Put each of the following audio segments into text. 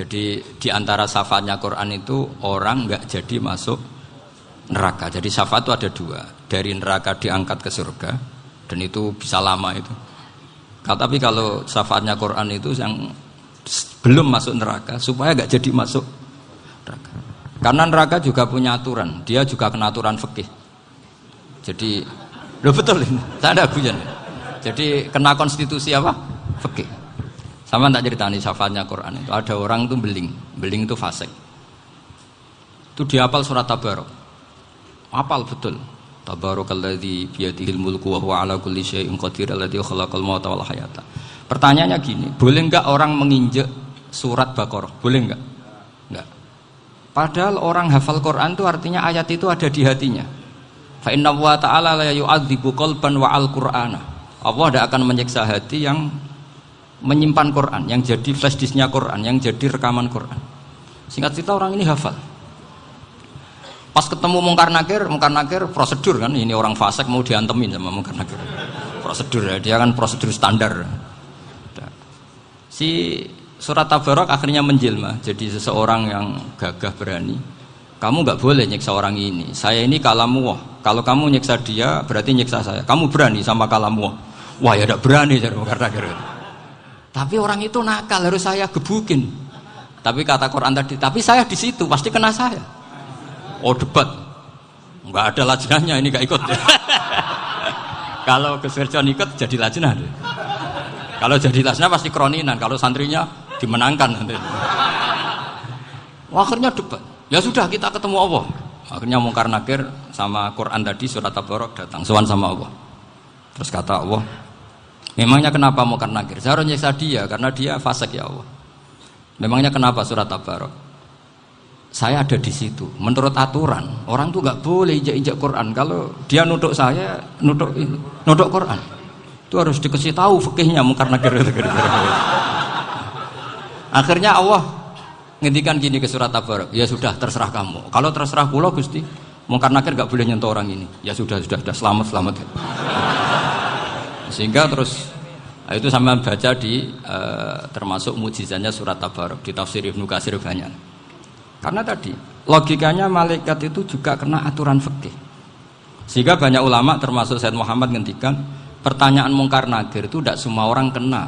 Jadi di antara syafaatnya Quran itu orang nggak jadi masuk neraka. Jadi syafaat itu ada dua, dari neraka diangkat ke surga, dan itu bisa lama itu. Tapi kalau syafaatnya Quran itu yang belum masuk neraka supaya nggak jadi masuk neraka. Karena neraka juga punya aturan, dia juga kena aturan fikih. Jadi, loh betul ini, saya ada guyon. Jadi kena konstitusi apa? Fikih. Sama tak ceritani syafaatnya Quran itu ada orang itu beling itu fasik. Itu dihafal surat Tabarok. Hafal betul. Tabarakalladzi biyadihil mulku wa huwa ala kulli syai'in qadir alladzi khalaqal mauta wal hayata. Pertanyaannya gini, boleh enggak orang menginjek surat Baqarah? Boleh enggak? Enggak. Padahal orang hafal Quran itu artinya ayat itu ada di hatinya. Fa inna wa ta'ala la yu'adzibu qalban wa al-Qur'ana. Allah tidak akan menyiksa hati yang menyimpan Quran, yang jadi flash disknya Quran, yang jadi rekaman Quran. Singkat cerita orang ini hafal. Pas ketemu Mungkar Nakir prosedur kan, ini orang fasik mau diantemin sama Mungkar Nakir. Prosedur ya, dia kan prosedur standar. Si surat Tabarok akhirnya menjelma jadi seseorang yang gagah berani. Kamu nggak boleh nyiksa orang ini. Saya ini kalamullah. Kalau kamu nyiksa dia berarti nyiksa saya. Kamu berani sama kalamullah. Wah ya tidak berani jadi Mungkar Nakir. Tapi orang itu nakal, harus saya gebukin. Tapi kata Quran tadi, tapi saya di situ pasti kena saya. Oh debat, nggak ada lajnahnya ini nggak ikut. Kalau Gus Wirjon ikut jadi lajnah. Kalau jadi lajnah pasti kroninan. Kalau santrinya dimenangkan nanti. Akhirnya debat. Ya sudah kita ketemu Allah. Akhirnya Mungkar Nakir sama Quran tadi surat Tabarok datang sowan sama Allah. Terus kata Allah, memangnya kenapa Mungkar Nakir? Saya harus nyiksa dia karena dia fasik ya Allah. Memangnya kenapa surat Tabarok? Saya ada di situ. Menurut aturan orang tuh nggak boleh injak-injak Quran. Kalau dia nutuk saya, nutuk Quran. Itu harus dikasih tahu fikihnya Mungkar Nakir. Akhirnya Allah ngendikan gini ke surat Tabarok. Ya sudah terserah kamu. Kalau terserah kula Gusti, Mungkar Nakir nggak boleh nyentuh orang ini. Ya sudah selamat. Sehingga terus itu sama baca di termasuk mukjizatnya surat Tabarok di tafsir Ibnu Katsir banyak. Karena tadi logikanya malaikat itu juga kena aturan fikih. Sehingga banyak ulama termasuk Said Muhammad ngendikan pertanyaan Mungkar Nakir itu tidak semua orang kena.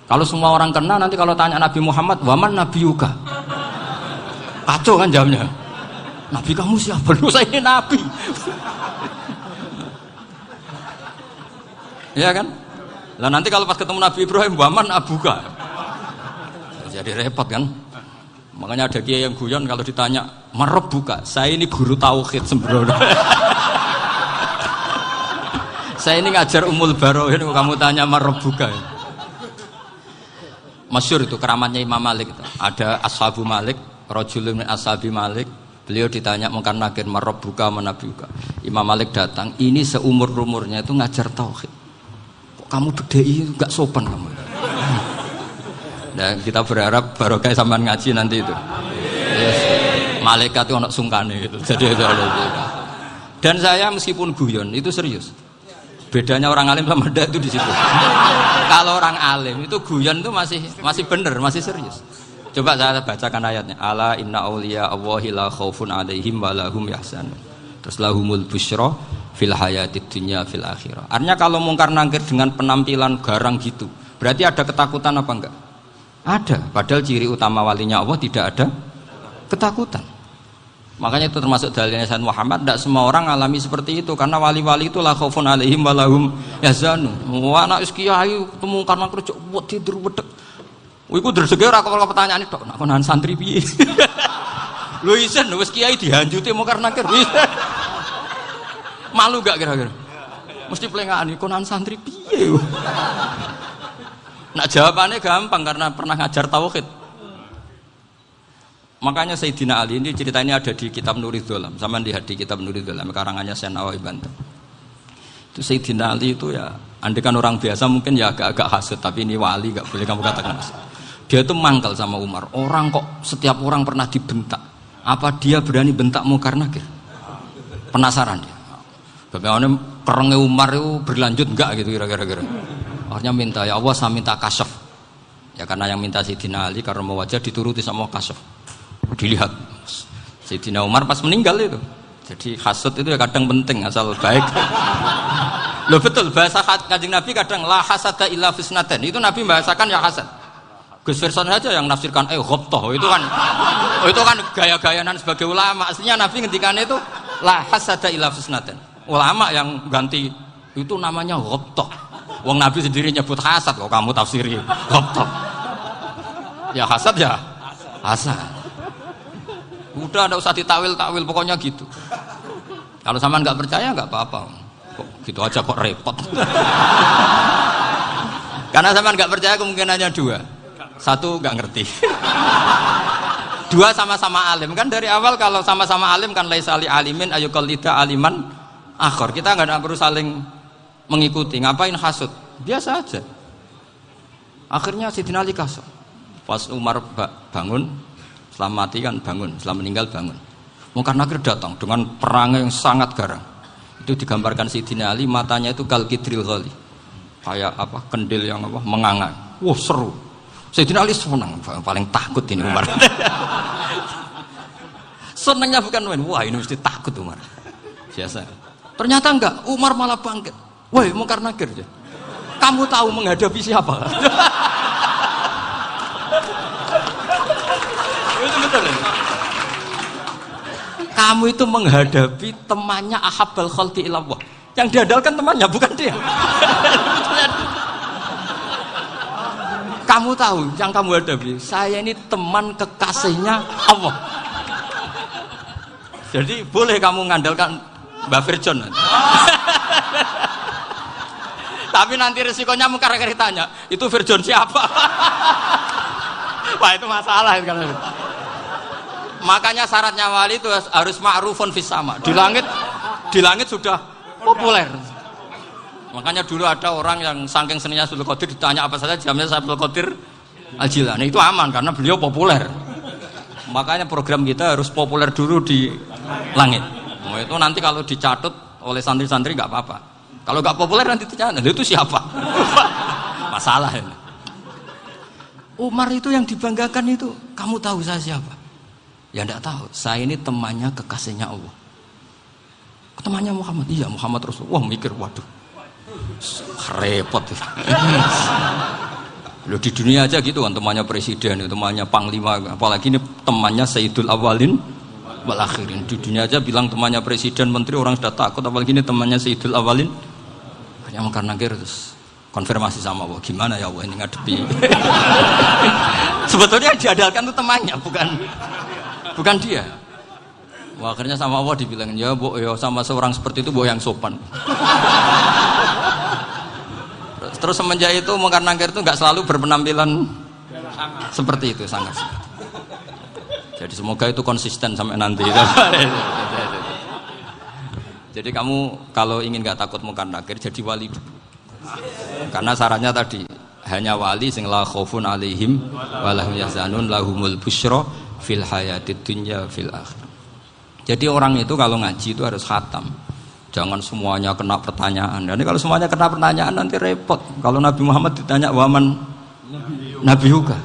Kalau semua orang kena nanti kalau tanya Nabi Muhammad, "Waman nabiyuka?" Kacau kan jamnya. Nabi kamu siapa? Lu saya ini nabi. Ya kan? Lah nanti kalau pas ketemu Nabi Ibrahim, waman abuka. Jadi repot kan? Makanya ada kiai yang guyon kalau ditanya, "Marabbuka?" Saya ini guru tauhid sembrono. Saya ini ngajar Ummul Barohin kok kamu tanya Marabbuka. Masyhur itu keramatnya Imam Malik itu. Ada Ashabu Malik, rajulun min ashabi Malik. Beliau ditanya Mungkar Nakir, "Marabbuka manabiuka?" Imam Malik datang, ini seumur-umurnya itu ngajar tauhid. Kamu bedai itu gak sopan kamu. Dan kita berharap barokah sampean ngaji nanti itu. Yes. Malaikat itu anak sungkane gitu. Jadi itu ada. Dan saya meskipun guyon itu serius. Bedanya orang alim sama ndak itu di situ. Kalau orang alim itu guyon itu masih bener, masih serius. Coba saya bacakan ayatnya. Ala inna auliya Allahi la khaufun alaihim wa lahum yahzanun. Terus lahumul busyra fil hayatid dunya fil akhirah. Artinya kalau Mungkar Nakir dengan penampilan garang gitu, berarti ada ketakutan apa enggak? Ada. Padahal ciri utama walinya Allah tidak ada ketakutan. Makanya itu termasuk dalilnya Sayyid Muhammad. Tidak semua orang alami seperti itu karena wali-wali itu la khaufun alaihim wa lahum yahzanun. Wah anak kiai ketemu Mungkar Nakir cok tidur wedek. Iku dresege ora kok pertanyaan tok nak konan santri piye. Lho isen wis kiai dihanjuti Mungkar Nakir. Malu gak kira-kira? Mesti pelengani konan santri piye? Nak jawabannya gampang karena pernah ngajar tauhid. Makanya Sayyidina Ali ini cerita ini ada di kitab Nurul Dholam. Sama lihat di kitab Nurul Dholam karangannya Syekh Nawawi Banten. Itu Sayyidina Ali itu ya, andekan orang biasa mungkin ya agak-agak hasud, tapi ini wali gak boleh kamu katakan hasud. Dia itu mangkal sama Umar. Orang kok setiap orang pernah dibentak. Apa dia berani bentak Mungkar Nakir? Penasaran dia. Bagaimana kerengnya Umar itu berlanjut enggak gitu kira-kira. Akhirnya minta, ya Allah saya minta kasyaf. Ya karena yang minta Sayyidina Ali karena mau wajah dituruti sama kasuf. Dilihat Sayyidina Umar pas meninggal itu. Jadi hasud itu ya kadang penting asal baik. Loh betul bahasa Kanjeng Nabi kadang la hasada illa fisnaten. Itu Nabi bahasakan ya hasad. Gus Verson saja yang nafsirkan ghobtoh itu kan gaya-gayanan sebagai ulama. Aslinya Nabi ngendikannya itu la hasada illa fisnaten. Ulama yang ganti itu namanya ghobtoh. Wong Nabi sendiri nyebut hasad kok kamu tafsiri ghobtoh. Ya hasad ya hasad. Udah enggak usah ditawil-tawil pokoknya gitu. Kalau sampean enggak percaya enggak apa-apa. Kok gitu aja kok repot. Karena sampean enggak percaya kemungkinannya dua. Satu nggak ngerti, dua sama-sama alim kan dari awal kalau sama-sama alim kan laisa li alimin ayuqallida aliman akhor, kita nggak perlu saling mengikuti, ngapain hasud, biasa aja. Akhirnya Sayyidina Ali kasih, pas Umar bangun, setelah mati kan bangun, setelah meninggal bangun. Munkar Nakir datang dengan perang yang sangat garang, itu digambarkan Sayyidina Ali matanya itu kal kidril ghali, kayak apa kendil yang apa mengangan, wah seru. Sayyidina Ali senang, paling takut ini Umar. Senangnya bukan main, wah ini mesti takut Umar. Biasa. Ternyata enggak, Umar malah bangkit. Woi, Munkar Nakir. Kamu tahu menghadapi siapa? Itu betul. Kamu itu menghadapi temannya Ahabbal Khalqi ilallah. Yang diandalkan temannya bukan dia. Kamu tahu yang kamu hadapi, saya ini teman kekasihnya Allah. Jadi boleh kamu mengandalkan Mbak Virjon. Tapi nanti resikonya Munkar Nakir tanya, itu Virjon siapa? Wah itu masalah kan. Makanya syaratnya wali itu harus ma'rufun fis sama. Di langit sudah populer. Makanya dulu ada orang yang saking seninya Abdul Qadir ditanya apa saja jamnya Abdul Qadir Al-Jilani, itu aman karena beliau populer. Makanya program kita harus populer dulu di langit. Oh, itu nanti kalau dicatut oleh santri-santri nggak apa-apa. Kalau nggak populer nanti ditanya, itu siapa? Masalah ini. Umar itu yang dibanggakan itu, kamu tahu saya siapa? Ya enggak tahu. Saya ini temannya kekasihnya Allah. Temannya Muhammad. Iya Muhammad Rasul. Wah mikir waduh. Repot. Loh di dunia aja gitu kan temannya presiden, temannya panglima, apalagi ini temannya Sayyidul Awalin wal Akhirin. Di dunia aja bilang temannya presiden, menteri orang sudah takut, apalagi ini temannya Sayyidul Awalin. Hanya Munkar Nakir terus konfirmasi sama Allah, gimana ya Allah ini ngadepi. Sebetulnya yang diandalkan itu temannya, bukan dia. Wah, akhirnya sama Allah dibilangin, ya bu, ya sama seorang seperti itu bu yang sopan. Terus semenjak itu Munkar Nakir itu nggak selalu berpenampilan seperti itu sangat. Jadi semoga itu konsisten sampai nanti. Jadi kamu kalau ingin nggak takut Munkar Nakir jadi wali dulu. Karena syaratnya tadi hanya wali sing la khaufun alaihim wa lahum yahzanun lahumul busyra fil hayatid dunya fil akhirah. Jadi orang itu kalau ngaji itu harus khatam. Jangan semuanya kena pertanyaan. Dan kalau semuanya kena pertanyaan nanti repot. Kalau Nabi Muhammad ditanya waman Nabi Yuga,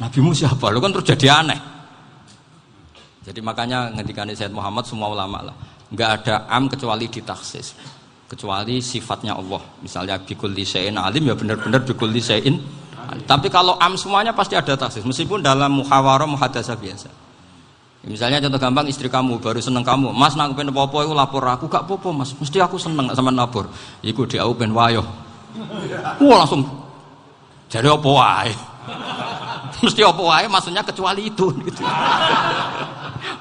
Nabimu siapa? Lu kan terus jadi aneh. Jadi makanya ketika Sayyid Muhammad semua ulama lah, nggak ada am kecuali ditaksis, kecuali sifatnya Allah. Misalnya bikulli syai'in alim ya benar-benar bikulli syai'in. Tapi kalau am semuanya pasti ada taksis, meskipun dalam muhawarah muhadasah biasa. Misalnya contoh gampang, istri kamu baru seneng kamu, mas nak pengen apa-apa aku lapor aku, gak apa-apa mas, mesti aku seneng sama lapor. Iku dia aku pengen wayo. Wah langsung jadi apa wae. Mesti apa wae maksudnya kecuali itu gitu.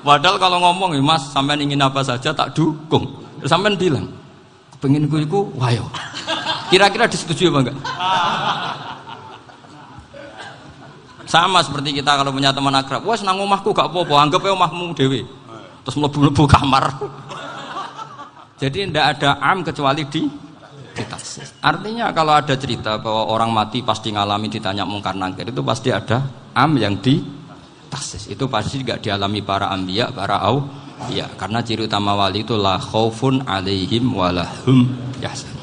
Padahal kalau ngomong mas sampean ingin apa saja tak dukung. Terus sampean bilang pengen iku wayo. Kira-kira disetujui apa enggak? Sama seperti kita kalau punya teman akrab, wes nang omahku gak apa-apa, anggap aja omahmu dhewe. Terus mlebu-mlebu kamar. Jadi tidak ada am kecuali di ditaksis. Artinya kalau ada cerita bahwa orang mati pasti ngalami ditanya Munkar Nakir, itu pasti ada am yang ditaksis. Itu pasti tidak dialami para anbiya, para auliya. Karena ciri utama wali itu la khaufun alaihim walahum yahzanun.